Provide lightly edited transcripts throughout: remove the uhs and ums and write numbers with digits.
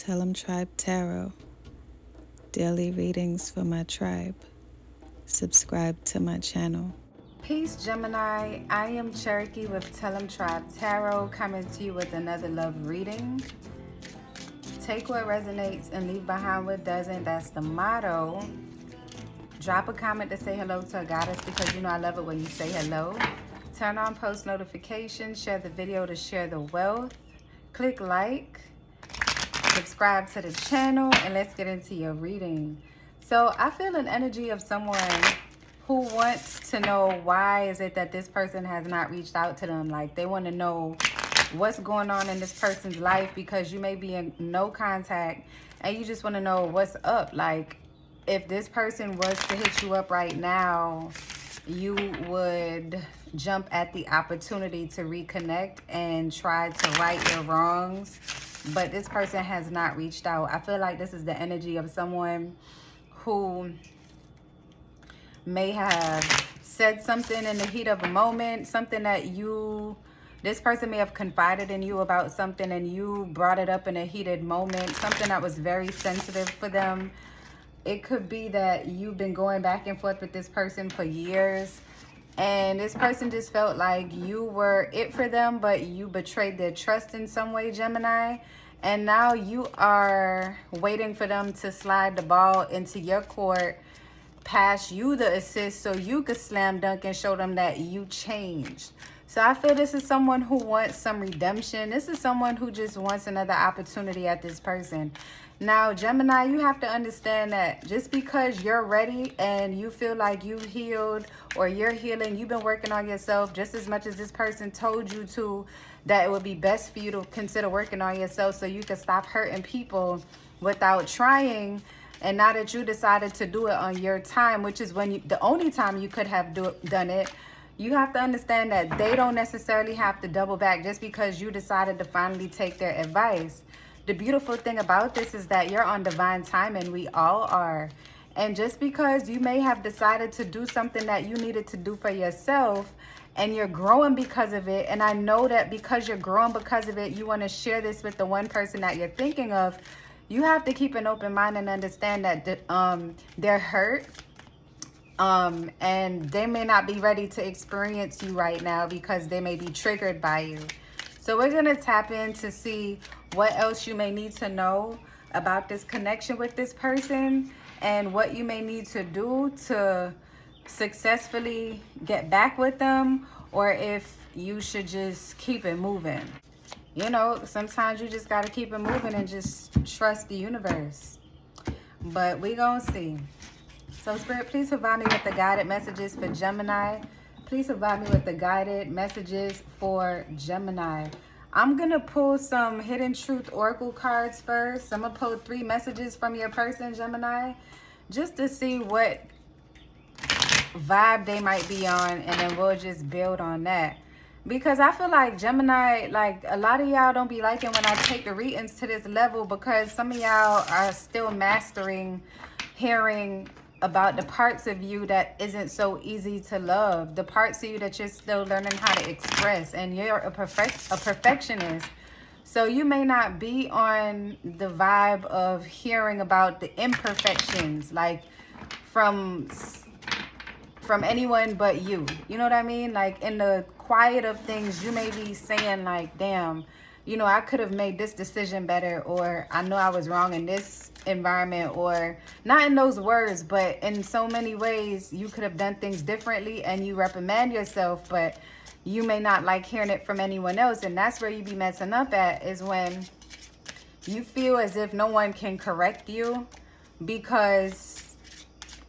Tellemtribe Tarot, daily readings for my tribe. Subscribe to my channel. Peace, Gemini. I am Cherokee with Tellemtribe Tarot, coming to you with another love reading. Take what resonates and leave behind what doesn't. That's the motto. Drop a comment to say hello to a goddess, because you know I love it when you say hello. Turn on post notifications. Share the video to share the wealth. Click like. Subscribe to the channel, and let's get into your reading. So I feel an energy of someone who wants to know why is it that this person has not reached out to them. Like, they want to know what's going on in this person's life, because you may be in no contact and you just want to know what's up. Like, if this person was to hit you up right now, you would jump at the opportunity to reconnect and try to right your wrongs. But this person has not reached out. I feel like this is the energy of someone who may have said something in the heat of a moment, something that this person may have confided in you about something and you brought it up in a heated moment, something that was very sensitive for them. It could be that you've been going back and forth with this person for years, and this person just felt like you were it for them, but you betrayed their trust in some way, Gemini. And now you are waiting for them to slide the ball into your court, pass you the assist so you could slam dunk and show them that you changed. So I feel this is someone who wants some redemption. This is someone who just wants another opportunity at this person. Now, Gemini, you have to understand that just because you're ready and you feel like you healed or you're healing, you've been working on yourself just as much as this person told you to, that it would be best for you to consider working on yourself so you can stop hurting people without trying. And now that you decided to do it on your time, which is when the only time you could have done it, you have to understand that they don't necessarily have to double back just because you decided to finally take their advice. The beautiful thing about this is that you're on divine timing. We all are. And just because you may have decided to do something that you needed to do for yourself, and you're growing because of it, and I know that because you're growing because of it, you want to share this with the one person that you're thinking of, you have to keep an open mind and understand that they're hurt. And they may not be ready to experience you right now because they may be triggered by you. So we're going to tap in to see what else you may need to know about this connection with this person and what you may need to do to successfully get back with them, or if you should just keep it moving. You know, sometimes you just got to keep it moving and just trust the universe. But we gonna see. So Spirit, please provide me with the guided messages for Gemini. Please provide me with the guided messages for Gemini. I'm going to pull some Hidden Truth Oracle cards first. I'm going to pull 3 messages from your person, Gemini, just to see what vibe they might be on, and then we'll just build on that. Because I feel like Gemini, like a lot of y'all don't be liking when I take the readings to this level, because some of y'all are still mastering hearing about the parts of you that isn't so easy to love, the parts of you that you're still learning how to express, and you're a perfectionist. So you may not be on the vibe of hearing about the imperfections, like from anyone but you. You know what I mean? Like, in the quiet of things, you may be saying like, damn, you know, I could have made this decision better, or I know I was wrong in this environment, or not in those words, but in so many ways you could have done things differently, and you reprimand yourself, but you may not like hearing it from anyone else. And that's where you be messing up at, is when you feel as if no one can correct you because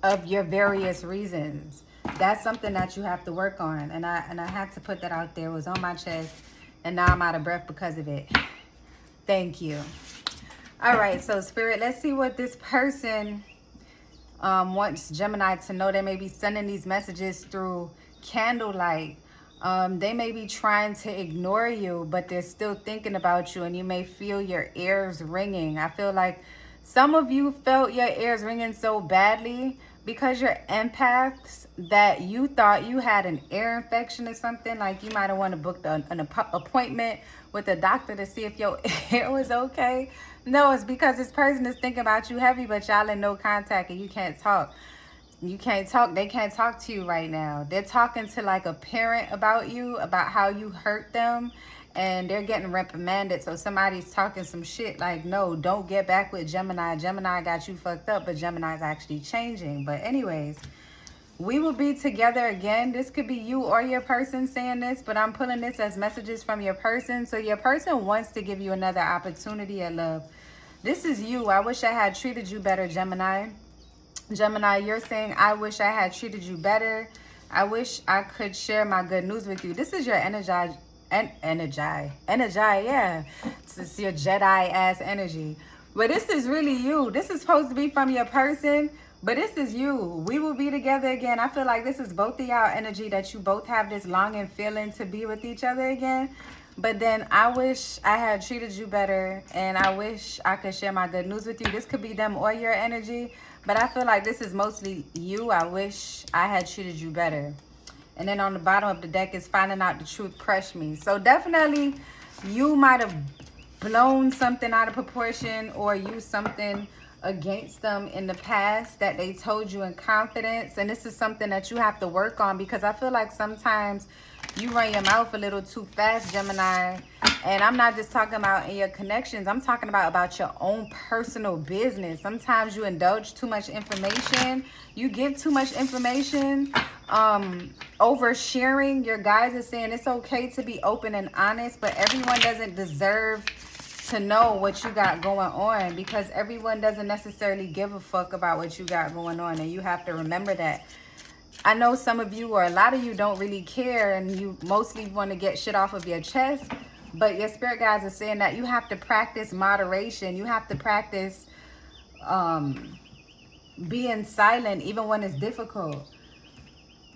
of your various reasons. That's something that you have to work on. And I had to put that out there. It was on my chest, and now I'm out of breath because of it. Thank you. All right, so Spirit, let's see what this person wants Gemini to know. They may be sending these messages through candlelight. They may be trying to ignore you, but they're still thinking about you, and you may feel your ears ringing. I feel like some of you felt your ears ringing so badly because you're empaths that you thought you had an ear infection or something. Like, you might have wanted to book an appointment with the doctor to see if your hair was okay. No, it's because this person is thinking about you heavy, but y'all in no contact and you can't talk. You can't talk. They can't talk to you right now. They're talking to like a parent about you, about how you hurt them, and they're getting reprimanded. So somebody's talking some shit like, no, don't get back with Gemini. Gemini got you fucked up, but Gemini's actually changing. But anyways, we will be together again. This could be you or your person saying this, but I'm pulling this as messages from your person. So your person wants to give you another opportunity at love. This is you. I wish I had treated you better, Gemini. Gemini, you're saying, I wish I had treated you better. I wish I could share my good news with you. This is your energy, yeah. It's your Jedi-ass energy. But this is really you. This is supposed to be from your person, but this is you. We will be together again. I feel like this is both of y'all energy, that you both have this longing feeling to be with each other again. But then I wish I had treated you better, and I wish I could share my good news with you. This could be them or your energy, but I feel like this is mostly you. I wish I had treated you better. And then on the bottom of the deck is finding out the truth crushed me. So definitely you might have blown something out of proportion or used something against them in the past that they told you in confidence. And this is something that you have to work on, because I feel like sometimes you run your mouth a little too fast, Gemini. And I'm not just talking about in your connections. I'm talking about your own personal business. Sometimes you indulge too much information. You give too much information. Oversharing. Your guides are saying it's okay to be open and honest, but everyone doesn't deserve to know what you got going on, because everyone doesn't necessarily give a fuck about what you got going on, and you have to remember that. I know some of you, or a lot of you, don't really care, and you mostly want to get shit off of your chest, but your spirit guides are saying that you have to practice moderation. You have to practice being silent even when it's difficult.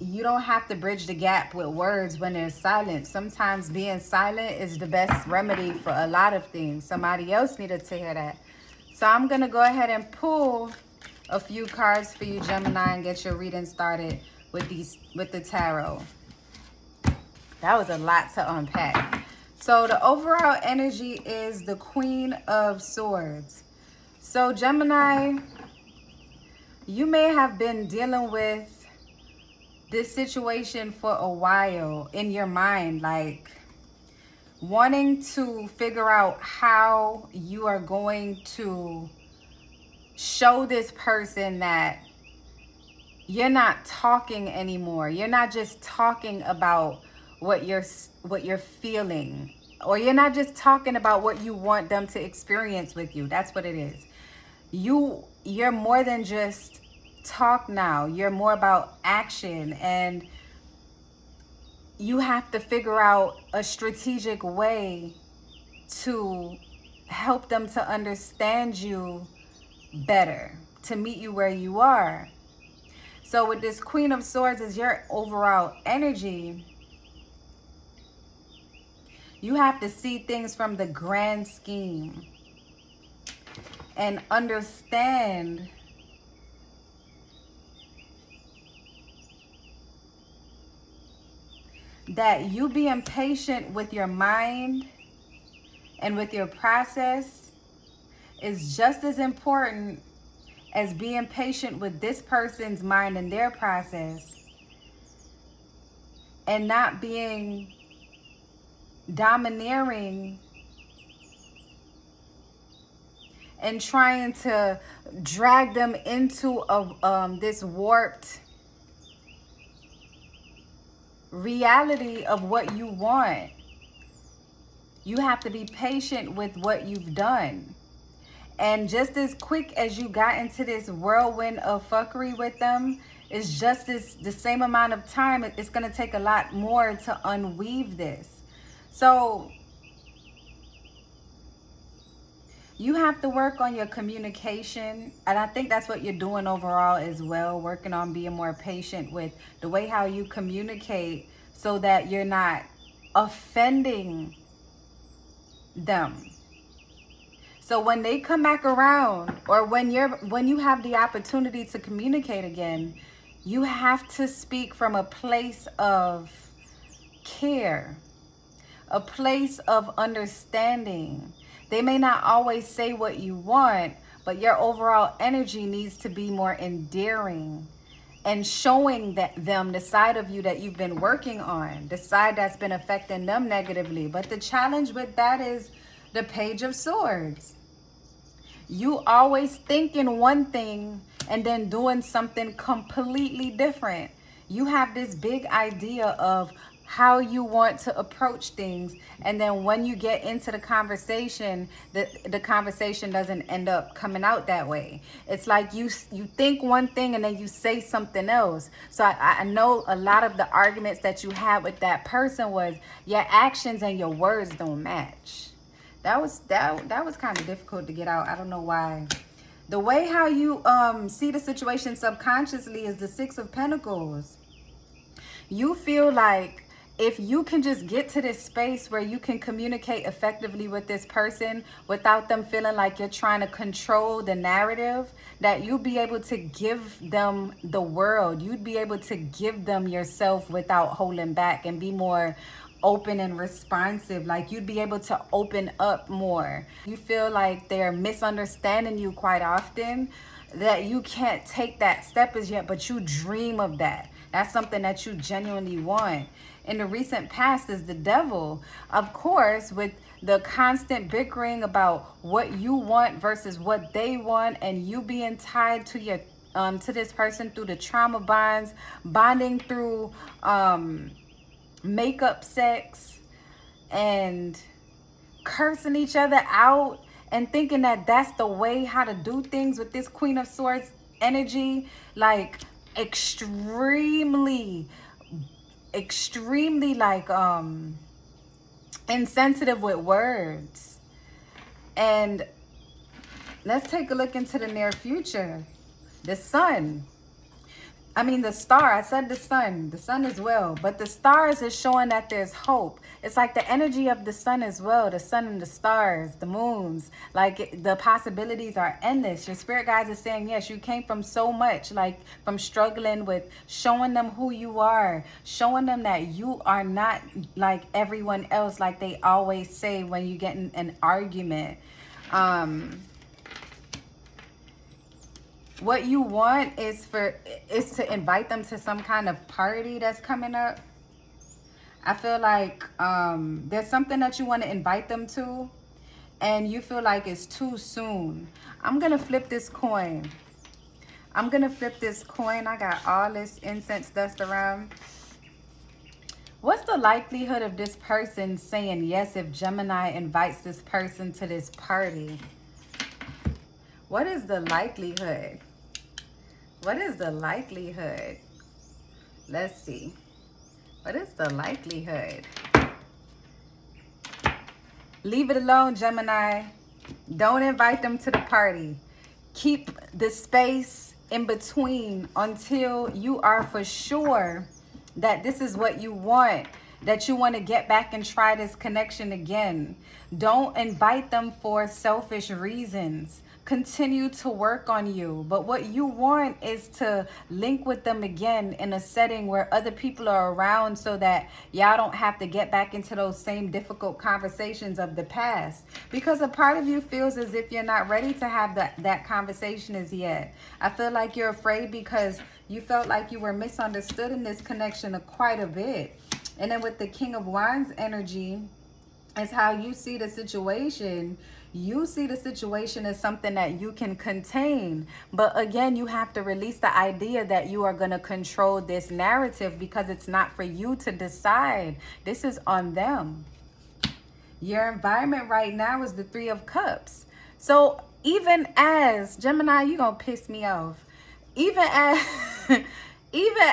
You don't have to bridge the gap with words when there's silence. Sometimes being silent is the best remedy for a lot of things. Somebody else needed to hear that. So I'm going to go ahead and pull a few cards for you, Gemini, and get your reading started with the tarot. That was a lot to unpack. So the overall energy is the Queen of Swords. So Gemini, you may have been dealing with this situation for a while in your mind, like wanting to figure out how you are going to show this person that you're not talking anymore. You're not just talking about what you're feeling, or you're not just talking about what you want them to experience with you. That's what it is. You're more than just talk now. You're more about action, and you have to figure out a strategic way to help them to understand you better, to meet you where you are. So with this Queen of Swords is your overall energy. You have to see things from the grand scheme and understand that you being patient with your mind and with your process is just as important as being patient with this person's mind and their process, and not being domineering and trying to drag them into this warped reality of what you want. You have to be patient with what you've done. And just as quick as you got into this whirlwind of fuckery with them, it's just the same amount of time. It's going to take a lot more to unweave this. So you have to work on your communication. And I think that's what you're doing overall as well, working on being more patient with the way how you communicate, so that you're not offending them. So when they come back around, or when you have the opportunity to communicate again, you have to speak from a place of care, a place of understanding. They may not always say what you want, but your overall energy needs to be more endearing and showing them the side of you that you've been working on, the side that's been affecting them negatively. But the challenge with that is the Page of Swords. You always thinking one thing and then doing something completely different. You have this big idea of how you want to approach things, and then when you get into the conversation, the conversation doesn't end up coming out that way. It's like you think one thing and then you say something else. So I know a lot of the arguments that you had with that person was your actions and your words don't match. That was kind of difficult to get out. I don't know why. The way how you see the situation subconsciously is the Six of Pentacles. You feel like if you can just get to this space where you can communicate effectively with this person without them feeling like you're trying to control the narrative, that you'll be able to give them the world. You'd be able to give them yourself without holding back and be more open and responsive. Like you'd be able to open up more. You feel like they're misunderstanding you quite often, that you can't take that step as yet, but you dream of that. That's something that you genuinely want. In the recent past is the Devil. Of course, with the constant bickering about what you want versus what they want, and you being tied to your to this person through the trauma bonding through makeup sex and cursing each other out and thinking that that's the way how to do things with this Queen of Swords energy. Like extremely like insensitive with words. And let's take a look into the near future. The Sun. I mean, the star. I said the sun as well. But the stars is showing that there's hope. It's like the energy of the sun as well. The sun and the stars, the moons. Like the possibilities are endless. Your spirit guides are saying, yes, you came from so much. Like from struggling with showing them who you are. Showing them that you are not like everyone else. Like they always say when you get in an argument. What you want is to invite them to some kind of party that's coming up. I feel like there's something that you want to invite them to, and you feel like it's too soon. I'm gonna flip this coin. I got all this incense dust around. What's the likelihood of this person saying yes if Gemini invites this person to this party? What is the likelihood? What is the likelihood? Let's see. What is the likelihood? Leave it alone, Gemini. Don't invite them to the party. Keep the space in between until you are for sure that this is what you want, that you want to get back and try this connection again. Don't invite them for selfish reasons. Continue to work on you. But what you want is to link with them again in a setting where other people are around so that y'all don't have to get back into those same difficult conversations of the past. Because a part of you feels as if you're not ready to have that conversation as yet. I feel like you're afraid because you felt like you were misunderstood in this connection quite a bit. And then with the King of Wands energy, is how you see the situation. You see the situation as something that you can contain. But again, you have to release the idea that you are going to control this narrative, because it's not for you to decide. This is on them. Your environment right now is the Three of Cups. So even as, Gemini, you're going to piss me off. Even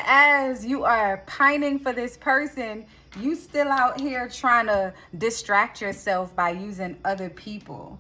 as you are pining for this person, you still out here trying to distract yourself by using other people.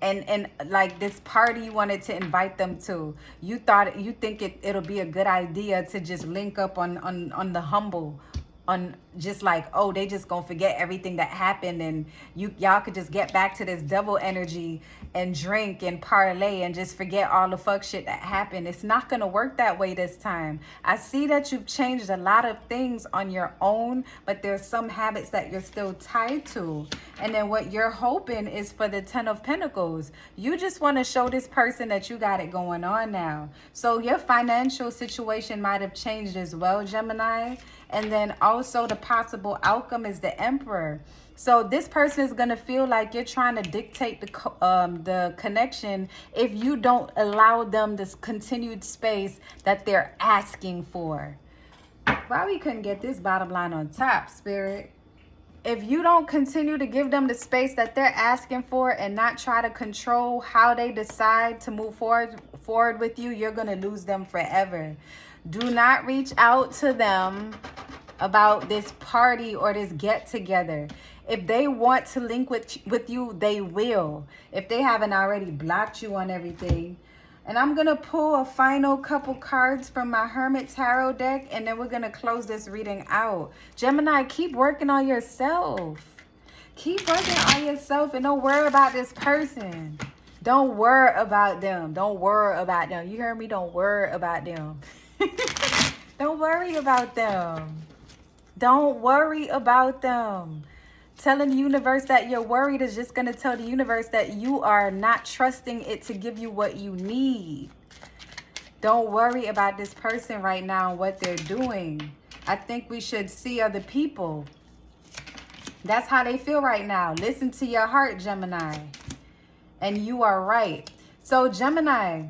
And like this party you wanted to invite them to, you think it'll be a good idea to just link up on the humble on just like, oh, they just gonna forget everything that happened, and y'all could just get back to this devil energy and drink and parlay and just forget all the fuck shit that happened. It's not gonna work that way this time. I see that you've changed a lot of things on your own, but there's some habits that you're still tied to. And then what you're hoping is for the 10 of Pentacles. You just want to show this person that you got it going on now. So your financial situation might have changed as well, Gemini. And then also the possible outcome is the Emperor. So this person is going to feel like you're trying to dictate the connection if you don't allow them this continued space that they're asking for. Why we couldn't get this bottom line on top, Spirit? If you don't continue to give them the space that they're asking for and not try to control how they decide to move forward with you, you're going to lose them forever. Do not reach out to them about this party or this get together. If they want to link with you, they will. If they haven't already blocked you on everything. And I'm going to pull a final couple cards from my Hermit Tarot deck, and then we're going to close this reading out. Gemini, keep working on yourself. Keep working on yourself and don't worry about this person. Don't worry about them. Don't worry about them. You hear me? Don't worry about them. Don't worry about them. Don't worry about them. Telling the universe that you're worried is just going to tell the universe that you are not trusting it to give you what you need. Don't worry about this person right now and what they're doing. I think we should see other people. That's how they feel right now. Listen to your heart, Gemini. And you are right. So, Gemini,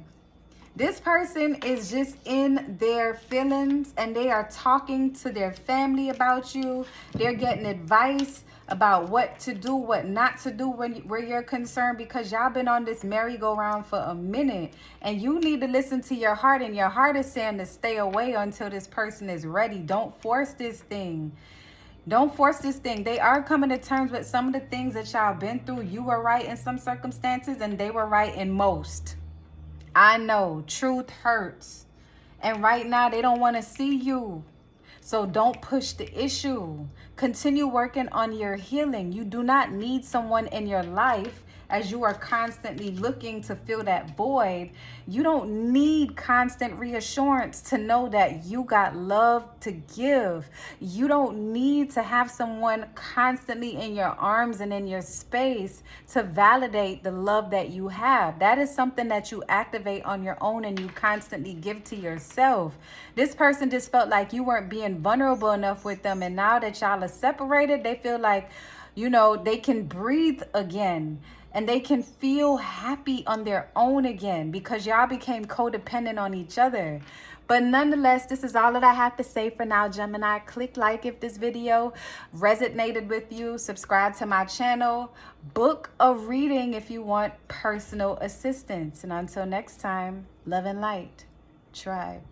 this person is just in their feelings and they are talking to their family about you. They're getting advice about what to do, what not to do where you're concerned, because y'all been on this merry-go-round for a minute and you need to listen to your heart, and your heart is saying to stay away until this person is ready. Don't force this thing. Don't force this thing. They are coming to terms with some of the things that y'all been through. You were right in some circumstances and they were right in most. I know truth hurts, and right now they don't want to see you. So don't push the issue. Continue working on your healing. You do not need someone in your life as you are constantly looking to fill that void. You don't need constant reassurance to know that you got love to give. You don't need to have someone constantly in your arms and in your space to validate the love that you have. That is something that you activate on your own and you constantly give to yourself. This person just felt like you weren't being vulnerable enough with them, and now that y'all are separated, they feel like, you know, they can breathe again. And they can feel happy on their own again because y'all became codependent on each other. But nonetheless, this is all that I have to say for now, Gemini. Click like if this video resonated with you. Subscribe to my channel. Book a reading if you want personal assistance. And until next time, love and light. Tribe.